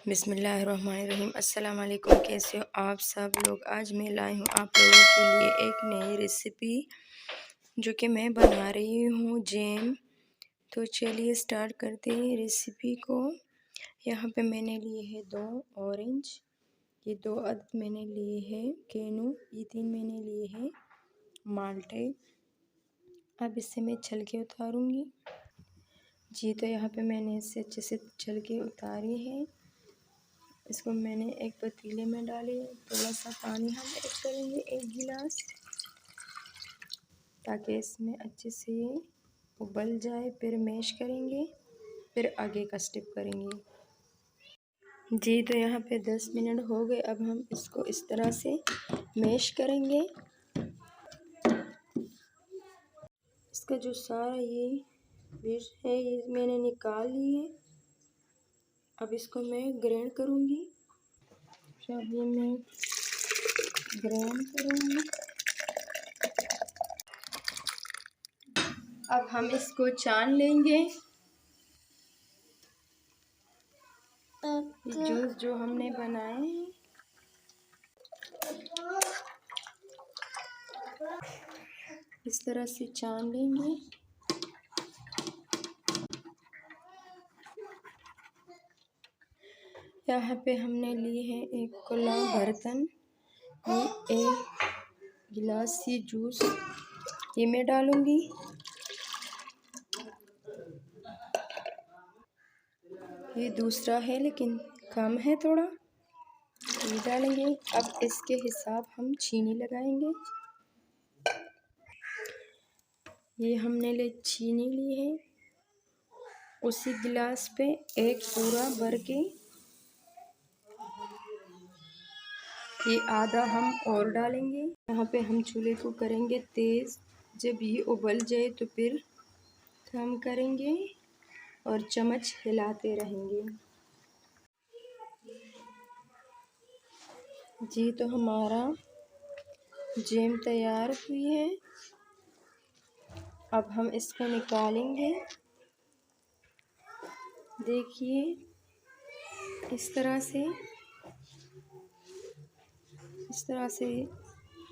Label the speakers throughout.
Speaker 1: बिस्मिल्लाहिर्रहमानिर्रहीम। अस्सलाम वालेकुम। कैसे हो आप सब लोग। आज मैं लाई हूँ आप लोगों के लिए एक नई रेसिपी जो कि मैं बना रही हूँ जैम। तो चलिए स्टार्ट करते हैं रेसिपी को। यहाँ पे मैंने लिए है 2 ऑरेंज, ये 2 अदद मैंने लिए हैं केनू, ये 3 मैंने लिए हैं माल्टे। अब इससे मैं छलके उतारूँगी जी। तो यहाँ पे मैंने इससे अच्छे से छलके उतारी है। इसको मैंने एक पतीले में डाले, थोड़ा सा पानी हम ऐड करेंगे 1 गिलास, ताकि इसमें अच्छे से उबल जाए। फिर मैश करेंगे, फिर आगे का स्टेप करेंगे जी। तो यहाँ पे 10 मिनट हो गए। अब हम इसको इस तरह से मैश करेंगे। इसका जो सारा ये वेस्ट है ये मैंने निकाल ली है। अब इसको मैं ग्राइंड करूँगी। अब ये मैं ग्राइंड करूँगी। अब हम इसको छान लेंगे। जूस जो हमने बनाए हैं इस तरह से छान लेंगे। यहाँ पे हमने लिए हैं एक खुला बर्तन, ये 1 गिलास ये जूस ये मैं डालूँगी। ये दूसरा है लेकिन कम है थोड़ा, ये डालेंगे। अब इसके हिसाब हम चीनी लगाएंगे। ये हमने चीनी ली है, उसी गिलास पे 1 पूरा भर के ये आधा हम और डालेंगे। यहाँ पे हम चूल्हे को करेंगे तेज़। जब ये उबल जाए तो फिर कम करेंगे और चम्मच हिलाते रहेंगे जी। तो हमारा जैम तैयार हुई है। अब हम इसको निकालेंगे। देखिए इस तरह से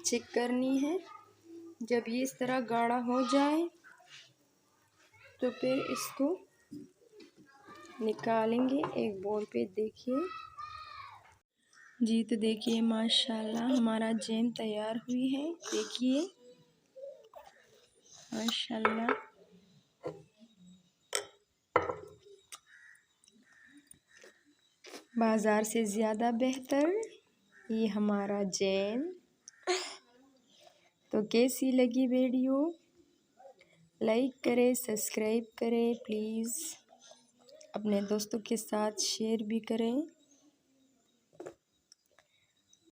Speaker 1: चेक करनी है। जब ये इस तरह गाढ़ा हो जाए तो फिर इसको निकालेंगे एक बोल पे। देखिए जी। तो देखिए माशाल्लाह हमारा जैम तैयार हुई है। देखिए माशाल्लाह, बाज़ार से ज़्यादा बेहतर ये हमारा जैम। तो कैसी लगी वीडियो, लाइक करें, सब्सक्राइब करें प्लीज़, अपने दोस्तों के साथ शेयर भी करें।